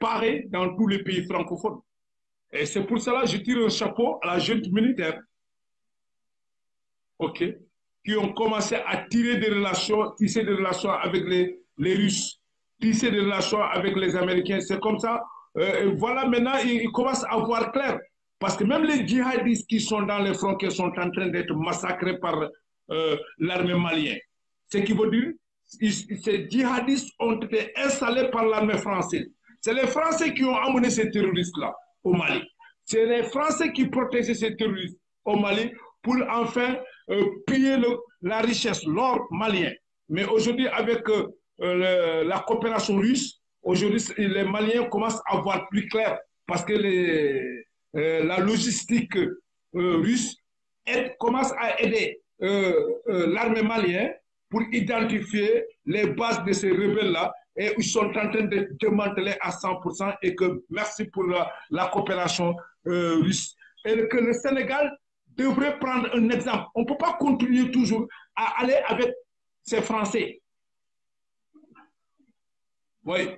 pareil dans tous les pays francophones. Et c'est pour cela que je tire un chapeau à la junte militaire, ok, qui ont commencé à tirer des relations, tisser des relations avec les Russes, tisser des relations avec les Américains. C'est comme ça. Voilà, maintenant, ils commencent à voir clair. Parce que même les djihadistes qui sont dans les frontières sont en train d'être massacrés par l'armée malienne. Ce qui veut dire ces djihadistes ont été installés par l'armée française. C'est les Français qui ont amené ces terroristes-là au Mali. C'est les Français qui protégeaient ces terroristes au Mali pour enfin piller la richesse, l'or malien. Mais aujourd'hui, avec la coopération russe, aujourd'hui, les Maliens commencent à voir plus clair parce que la logistique russe commence à aider l'armée malienne pour identifier les bases de ces rebelles-là et ils sont en train de démanteler à 100% et que merci pour la coopération russe. Et que le Sénégal devrait prendre un exemple. On ne peut pas continuer toujours à aller avec ces Français. Oui.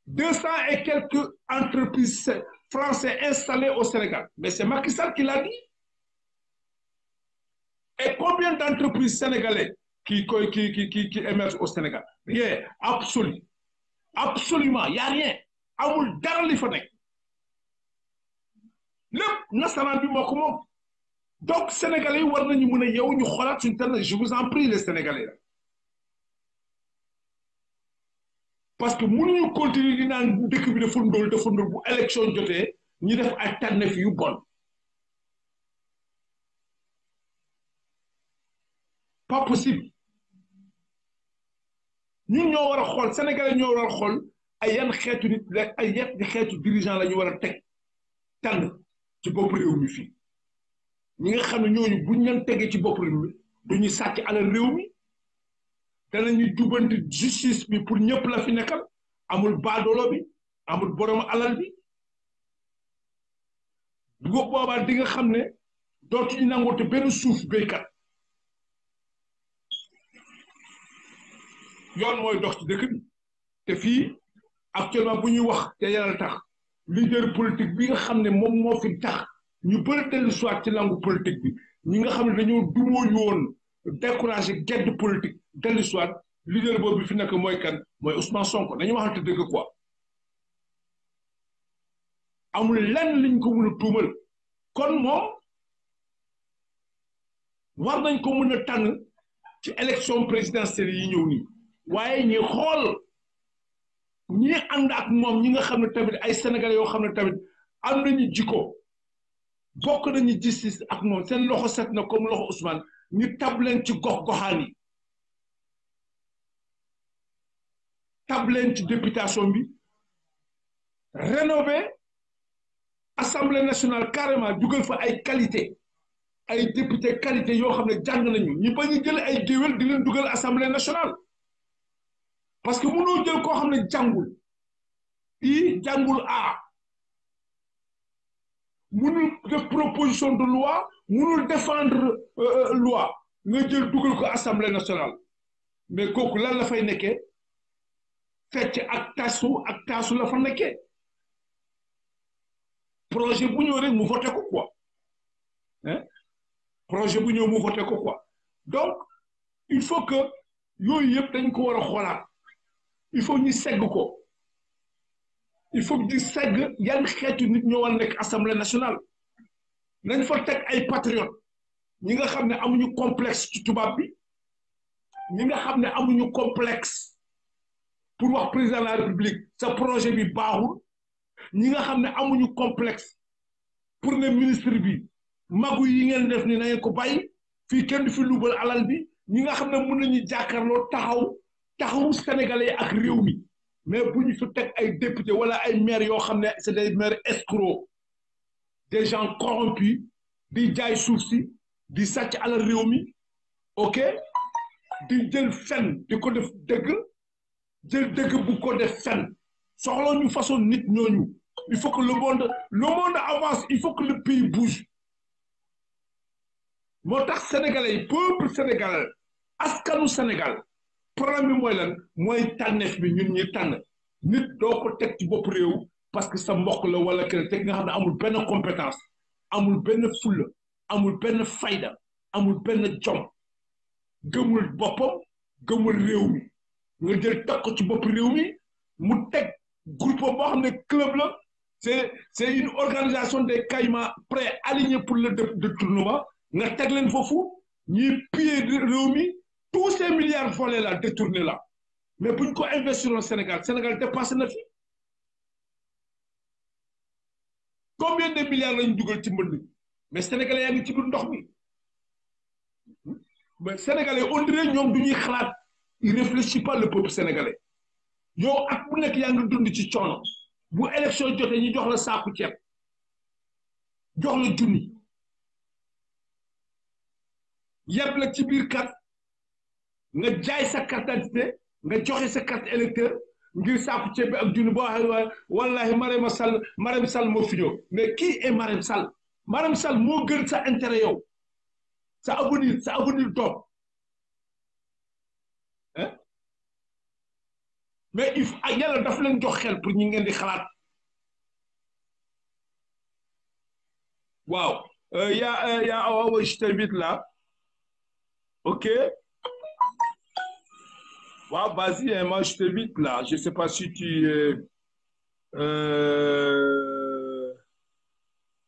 200 et quelques entreprises françaises installées au Sénégal. Mais c'est Macky Sall qui l'a dit. Et combien d'entreprises sénégalaises qui émergent au Sénégal? Rien, absolu. Absolument, il n'y a rien. Amul dara li fa nekk. Lépp nasaraan bi moo ko moom. Donc Sénégalais yi war nañu mën a yow ñu xoolaat suñu tànn. Je vous en prie les Sénégalais. Parce que mënuñu continuer di naan dëkk bi dafa ndóol bu élection jotee ñu def ay tànneef yu bon. Pas possible. Ñun ñoo war a xool Sénégalais ñoo war a xool ay yan xeetu nit ay yan xeetu dirigeant la ñu war a teg tànn ci bopp réew mi fii ñi nga xam ne ñooñu buñ leen tegee ci bopp réew mi duñuy sàcc alal réew mi danañu jubanti justice bi pour ñëpp la fi nekkal amul baadoolo bi amul borom alal bi bu boobaa di nga xam ne dootuñu nangoote benn suuf béykat yoon mooy dox ci dëkk bi te fii actuellement bu ñuy wax te yàlla tax leader politique bi nga xam ne moom moo fi tax ñu bëri dellu soit ci langue politique bi ñi nga xam ne dañoo dumóoyu woon découragé gedd politique dellu soit leader boobu bi fi nekk mooy kan mooy Ousmane Sonko dañu waxante dëgg quoi amul lenn liñ ko mën a tuumal kon moom war nañ ko mën a tànn ci élection présidentielle yi ñëw nii waaye ñi xool ñi ànd ak moom ñi nga xam ne tamit ay sénégalais yoo xam ne tamit am nañu jikko bokk nañu gis-gis ak moom seen loxo set na comme loxo Ousmane ñu tab leen ci gox-goxaan yi tab leen ci députation bi rénover assemblée nationale carrément dugal fa ay qualité ay député qualité yoo xam ne jàng nañu ñu bañ a jël ay géwél di leen dugal assemblée nationale parce que mënoo jël koo xam ne jàngul i jàngul a mënul def proposition de loi mënul défendre loi nga jël dugal ko assemblée nationale mais kooku lan la fay nekkee fecc ak taasu la fa nekkee projet bu ñëw rek mu voté ko quoi hein projet bu ñëw mu voté ko quoi donc il faut que yooyu yëpp dañ ko war a xoolaat il faut ñu segg ko il faut ñu segg yan xeetu nit ñoo war a nekk assemblée nationale nañ fa teg ay patriotes ñi nga xam ne amuñu complexe ci tubaab bi ñi nga xam ne amuñu complexe pour wax président de la république sa projet bi baaxul ñi nga xam ne amuñu complexe pour ne ministre bi magu yi ngeen def ni na ngeen ko bàyyi fii kenn du fi lubal alal bi ñi nga xam ne mën nañu jàkkaarloo taxawu sénégalais ak réew mi mais bu ñu fi teg ay député wala ay maires yoo xam ne c'est des maires escrocs des gens corrompus di jaay suuf si di sàcc alal réew mi ok di jël fen di ko def dëgg jël dëgg bu ko def fen soxla ñu façon nit ñooñu il faut que le monde avance il faut que le pays bouge moo tax sénégalais yi peuple sénégalais askanu Sénégal problème bi mooy lan mooy tànneef bi ñun ñi tànn nit doo ko teg ci bopp réew parce que sa mbokk la wala kenn teg nga xam ne amul benn compétence amul benn fulla amul benn fayda amul benn jom gëmul boppam gëmul réew mi nga jël teg ko ci bopp réew mi mu teg groupe boo xam ne club la c'est une organisation des caïmans prêts alignés pour le détournement nga teg leen foofu ñuy piller réew mi tous ces milliards volés là détournés là mais bu ñu ko investir au Sénégal Sénégal dépassé na fi combien de milliards lañu dugal ci mbënd mais sénégalais yaa ngi ci biir ndox mi mais sénégalais on dirait ñoom du ñuy xalaat il réfléchit pas le peuple sénégalais yow ak bu nekk yaa ngi dund ci coono bu élection jotee ñu jox la saaku ceeb jox la junni yeb la ci biir carte nga jaay sa carte d'identité nga joxe sa carte électeur ngir saaku ceeb bi ak junni boo waxee wallahi Marème Sall moo fi ñëw mais qui est Marème Sall Marème Sall moo gën sa intérêt yow sa avenir doom hein mais il faut yàlla daf leen jox xel pour ñi ngeen di xalaat waaw yaa awa je t'invite là ok waaw vas-y hein, moi je t'invite là je sais pas si tu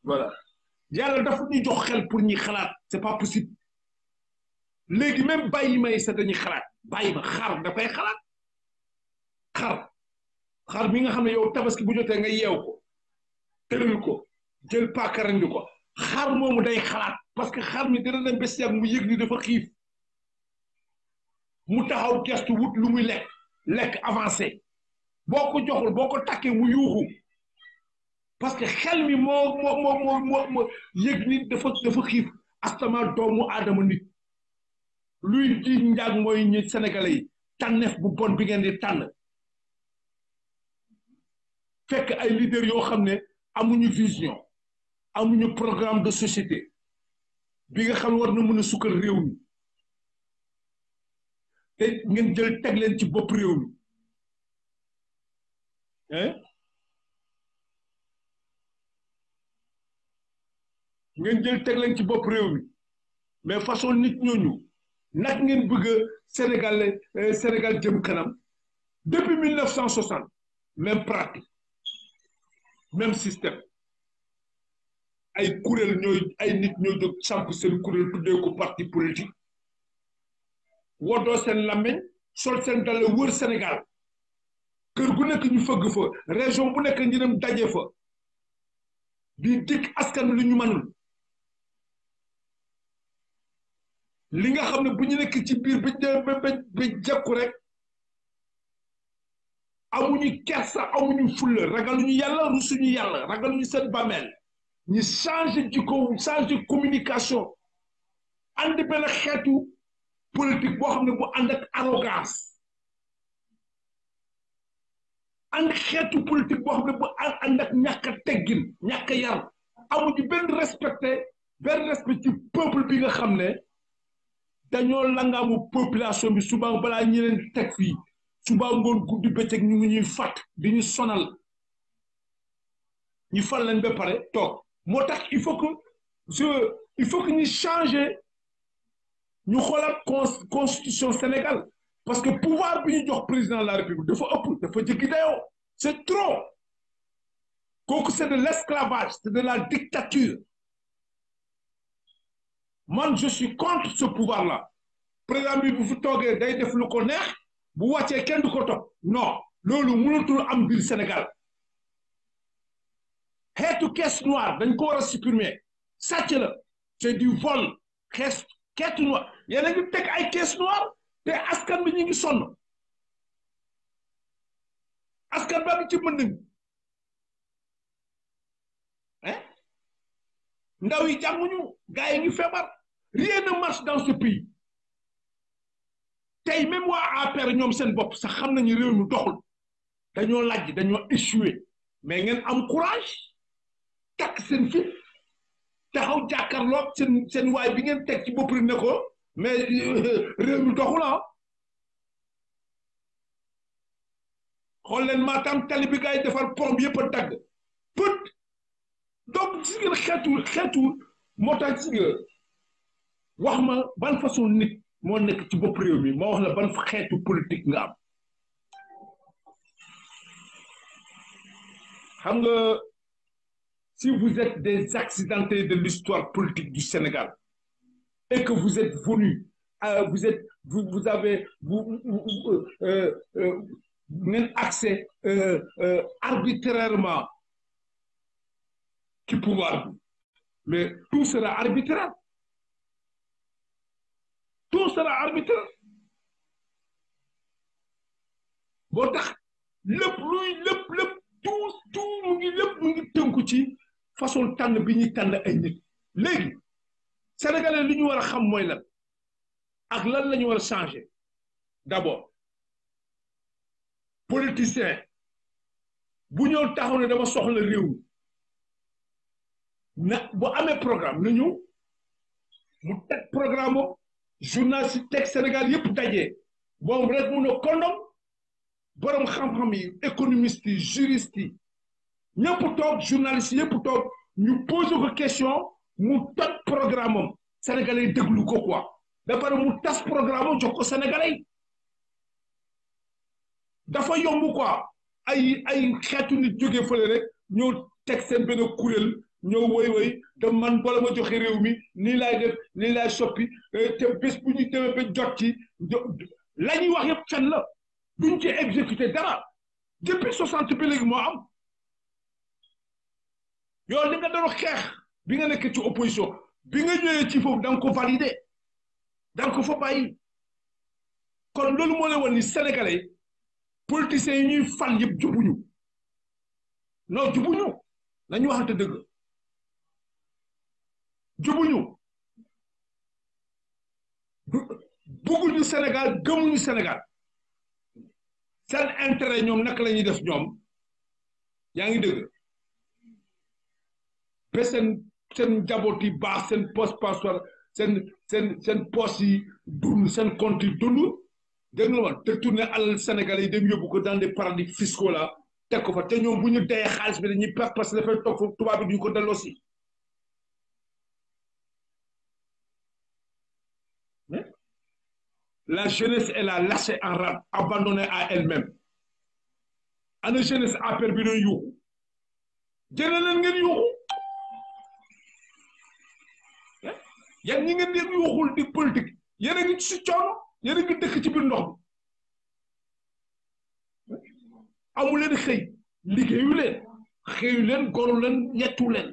voilà yàlla dafa ñu jox xel pour ñi xalaat c'est pas possible léegi même bàyyi may sa dañuy xalaat bàyyi ma xar dafay xalaat xar mi nga xam ne yow tabaski bu jotee nga yeew ko tëral ko jël paaka rendi ko xar moomu day xalaat parce que xar mi dina dem bés yàgg mu yëg ni dafa xiif mu taxaw gestu wut lu muy lekk avancé boo ko joxul boo ko takkee mu yuuxu parce que xel mi moo yëg ni dafa xiif astama doomu aadama nit luy ji njaag mooy ñi sénégalais yi tànneef bu bon bi ngeen di tànn fekk ay leaders yoo xam ne amuñu vision amuñu programme de société bi nga xam ne war na mën a sukkal réew mi te ngeen jël teg leen ci bopp réew mi ngeen jël teg leen ci bopp réew mi mais façon nit ñooñu nag ngeen bëgg a Sénégal jëm kanam depuis 1960 même pratique même système ay kuréel ay nit ñooy jóg samp seen kuréel tuddee ko parti politique woddoo seen làmmiñ sol seen dale wër Sénégal kër gu nekk ñu fëgg fa région bu nekk ñu dem daje fa di dikk askan lu ñu mënul li nga xam ne bu ñu nekk ci biir ba jekku rek amuñu kersa amuñu fulla ragaluñu yàlla rusuñu yàlla ragaluñu seen bàmmeel ñu changé jikko changé communication ànd benn xeetu politique boo xam ne bu ànd ak arrogance ànd xeetu politique boo xam ne bu ànd ak ñàkk a teggin ñàkk a yar amuñu benn respect ci peuple bi nga xam ne dañoo langaamu population bi suba balaa ñi leen teg fii suba ngoon guddi bëccëg ñu ngi ñuy fàtt di ñu sonal ñu fal leen ba pare toog moo tax il faut que ñu changer ñu xoolaat constitution Sénégal parce que pouvoir bi ñu jox président de la République dafa ëpp dafa jéggi dayoo c'est trop kooku c'est de l'esclavage c'est de la dictature man je suis contre ce pouvoir là président bi bu fi toogee day def lu ko neex bu wàccee kenn du ko topp non loolu mënatul am biir Sénégal xeetu caisse noire dañ ko war a supprimer sàcc la c'est du vol caisse noire yéen a ngi teg ay caisse noire te askan bi ñu ngi sonn askan ba ngi ci mën nañ ndaw yi jànguñu gars yi ngi feebar rien ne marche dans ce pays tey même waa APR ñoom seen bopp sax xam nañu réew mi doxul dañoo lajj dañoo échoué mais ngeen am courage takk seen fit taxaw jàkkaarloog seen waay bi ngeen teg ci bopp ne ko mais réew mi doxul xool leen Matam tali bi gars yi defar pont bi yëpp a dagg pët donc si ngeen xeetu moo tax si nga wax ma ban façon nit moo nekk ci bopp réew mi moo wax la ban xeetu politique nga am xam nga si vous êtes des accidentés de l'histoire politique du Sénégal et que vous êtes venus vous avez ngeen accès arbitrairement ci pouvoir bi mais tout sera arbitraire tout sera arbitraire boo tax lépp tout mu ngi tënku ci façon tànn bi ñuy tànn ay nit léegi sénégalais li ñu war a xam mooy lan ak lan la ñu war a changer d'abord politicien bu ñëw taxaw ne dama soxla réew mi na bu amee programme na ñëw mu teg programme o journaliste yi teg Sénégal yëpp dajee moom rek mun a kondom borom xam-xam yi économiste yi juriste yi ñëpp toog journaliste yëpp toog ñu posé ko question mu toj programme am sénégalais yi déglu ko quoi da pare mu tas programme am jox ko sénégalais yi dafa yomb quoi ay xeetu nit jógee fële rek ñëw teg seen benn kuréel ñëw woy te man bala ma joxe réew mi nii laay def nii laay soppi te bés bu ñu demee ba jot ci la ñuy wax yëpp fen la duñ ci exécuté dara depuis 60 bi léegi moo am yow li nga doon xeex bi nga nekk ci opposition bi nga ñëwee ci foofu da nga ko validé da nga ko fa bàyyi kon loolu moo lay wan ni sénégalais politiciens yi ñuy fal yëpp jubuñu non jubuñu nañu waxante dëgg jubuñu bëgguñu Sénégal gëmuñu Sénégal seen intérêt ñoom naka la ñuy def ñoom yaa ngi dëgg ba seen njaboot yi baax seen poste passeport seen poste yi dund seen compte yi dund dégg nga man te tourné alal Sénégal yi dem yóbbu ko dans des paradis fiscaux là teg ko fa te ñoom bu ñu dee xaalis bi dañuy perte parce que dafay toog foofu tubaab bi duñu ko delloo si la jeunesse est là lâchée en rade abandonnée à elle-même ana jeunesse affaire bi doon yuuxu jëlee leen ngeen yuuxu yan ñi ngeen di yuuxul di politique yéen a ngi ci coono yéen a ngi dëkk ci biir ndox bi amu leen xëy liggéeyu leen xëyu leen goru leen yettu leen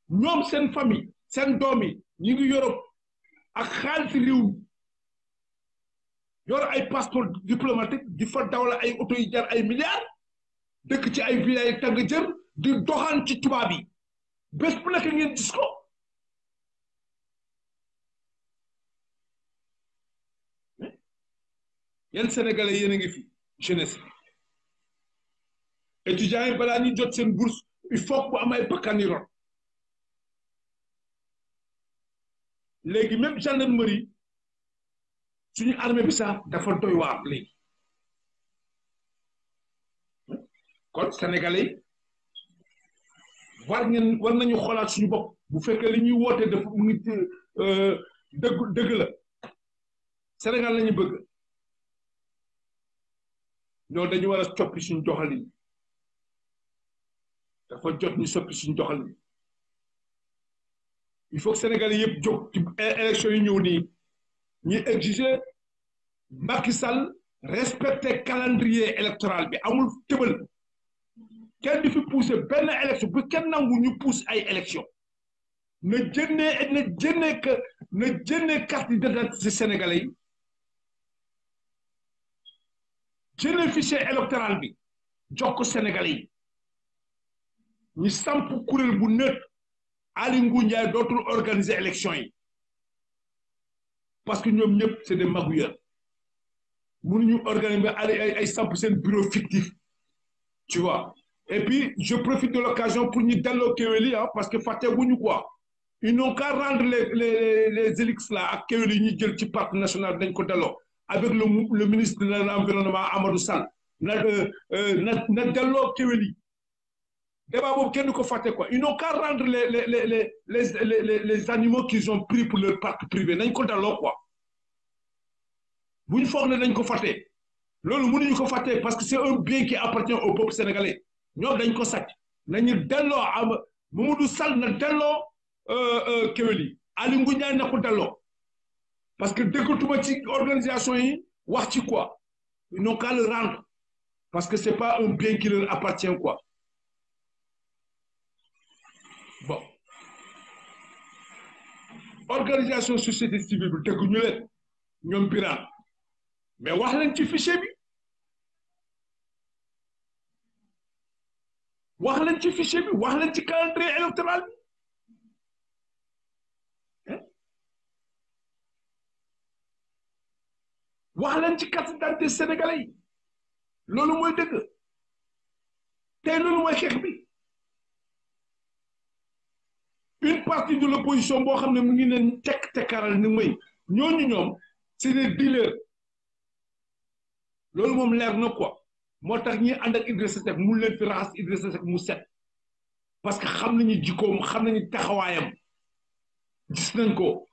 ñoom seen famille seen doom yi ñu ngi Europe ak xaalis réew mi yor ay passeport diplomatique di fa dawla ay oto yi jar ay milliards dëkk ci ay villa yi tàng jër di doxaan ci tubaab yi bés bu nekk ngeen gis ko yéen sénégalais yéen a ngi fi jeunesse étudiants yi balaa ñu jot seen bourse il faut que am ay bakkan yu rot léegi même gendarmerie suñu armée bi sax dafa doy waar léegi kon sénégalais war nañu xoolaat suñu bopp bu fekkee li ñuy woote dafa mu ngi dëgg la Sénégal la ñu bëgg ñoo dañu war a soppi suñu doxalin dafa jot ñu soppi suñu doxalin il faut que sénégalais yëpp jóg ci élection yi ñëw nii ñuy exiger Macky Sall respecter calendrier électoral bi amul tëbal kenn di fi pousser benn élection bu kenn nangu ñu pousse ay élection na jënnee carte d'identité sénégalais yi jënnee fichier électoral bi jox ko sénégalais yi ñu samp kuréel bu neutre Aly Ngouille Ndiaye dootul organiser élection yi parce que ñoom ñëpp c'est des magouilleurs mënuñu organiser ay samp seen bureau fictif tu vois et puis je profite de l'occasion pour ñu delloo kéwél yi parce que fàtte wuñu quoi ils n'ont qu'à rendre les élix là ak kéwél yi ñuy jël ci parc national dañ ko delloo avec le ministre de l'environnement Amadou Sall na delloo kéwél yi débat boobu kenn du ko fàtte quoi ils n'ont qu'à rendre les animaux qu'ils ont pris pour leur parc privé nañ ko delloo quoi bu ñu foog ne nañ ko fàtte loolu mënuñu ko fàtte parce que c'est un bien qui appartient au peuple sénégalais ñoom dañ ko sàcc nañu delloo am Mamadou Sall na delloo kéwél yi Aly Ngouille Ndiaye na ko delloo parce que déggatuma ci organisation yi wax ci quoi ils n'ont qu'à le rendre parce que c'est pas un bien qui leur appartient quoi bon organisation société civile bi dégguñu leen ñoom Birane mais wax leen ci fichier bi wax leen ci fichier bi wax leen ci calendrier électoral bi wax leen ci carte d'identité sénégalais yi loolu mooy dëgg tey loolu mooy xeex bi une partie de l'opposition boo xam ne mu ngi leen tekk tekkaral ni mooy ñooñu ñoom c'est des dealers loolu moom leer na quoi moo tax ñi ànd ak Idrissa Seck mu leen fi raxas Idrissa Seck mu set parce que xam nañu jikkoom xam nañu taxawaayam gis nañ ko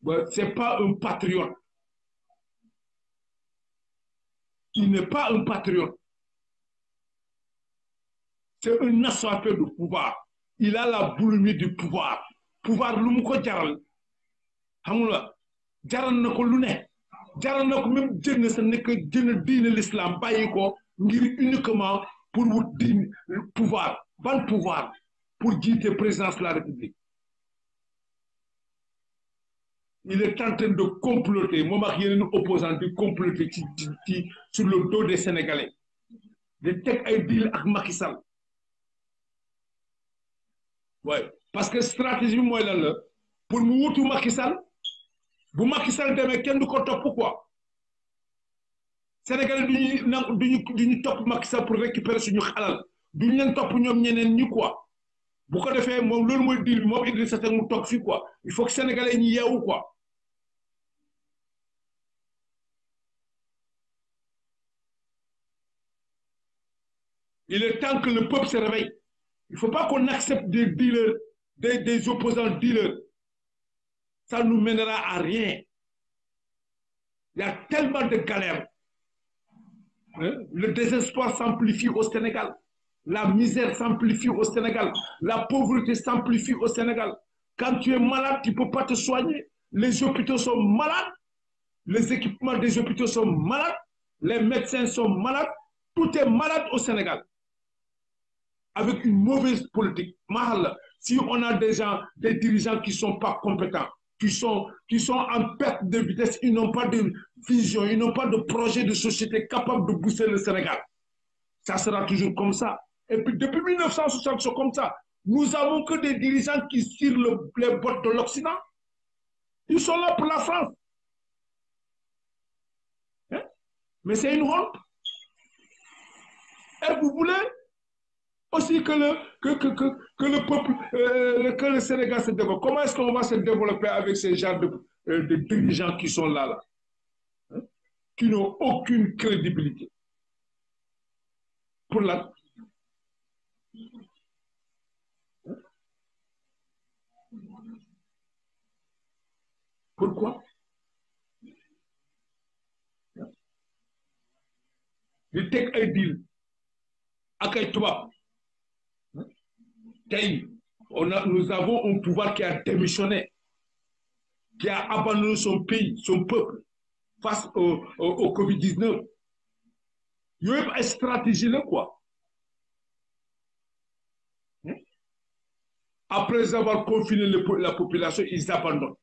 ba c'est pas un patriote il n'est pas un patriote c'est un assoiffé de pouvoir il a la boulimie du pouvoir pouvoir lu mu ko jaral xam nga jaral na ko lu ne jaral na ko même jënd sa nekk jënd diine l'islam bàyyi ko ngir uniquement pour wut diine pouvoir ban pouvoir pour jiite présidence de la République il est en train de comploter moom ak yeneen opposants di comploter ci sur le dos des Sénégalais di teg ay deal ak Macky Sall ouais parce que stratégie bi mooy lan la pour mu wutu Macky Sall bu Macky Sall demee kenn du ko topp quoi Sénégalais duñu topp Macky Sall pour récupérer suñu xalal duñu leen topp ñoom ñeneen ñi quoi bu ko defee moom loolu mooy deal bi moom Idrissa Seck mu toog fii quoi il faut que Sénégalais ñi yeewu quoi il est temps que le peuple se réveille il ne faut pas qu'on accepte des dealers des opposants dealers ça nous mènera à rien il y a tellement de galères le désespoir s'amplifie au Sénégal la misère s'amplifie au Sénégal la pauvreté s'amplifie au Sénégal quand tu es malade tu ne peux pas te soigner les hôpitaux sont malades les équipements des hôpitaux sont malades les médecins sont malades tout est malade au Sénégal avec une mauvaise politique. Si on a des dirigeants qui ne sont pas compétents, qui sont en perte de vitesse, ils n'ont pas de vision, ils n'ont pas de projet de société capable de booster le Sénégal. Ça sera toujours comme ça. Et puis depuis 1960, c'est comme ça. Nous n'avons que des dirigeants qui tirent les bottes de l'Occident. Ils sont là pour la France. Hein? Mais c'est une honte. Et vous voulez aussi que le peuple, que le Sénégal se développe. Comment est-ce qu'on va se développer avec ces genres de dirigeants qui sont là, hein? Qui n'ont aucune crédibilité? Pour la... Pourquoi? Di teg ay deal ak ay tubaab. Nous avons un pouvoir qui a démissionné, qui a abandonné son pays, son peuple, face au Covid-19. Il y a une stratégie là, quoi. Après avoir confiné la population, ils abandonnent.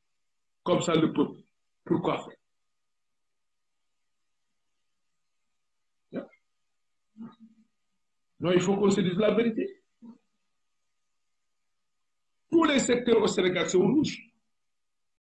Comme ça, le peuple. Pourquoi faire? Non, il faut qu'on se dise la vérité. Tous les secteurs au Sénégal sont rouges.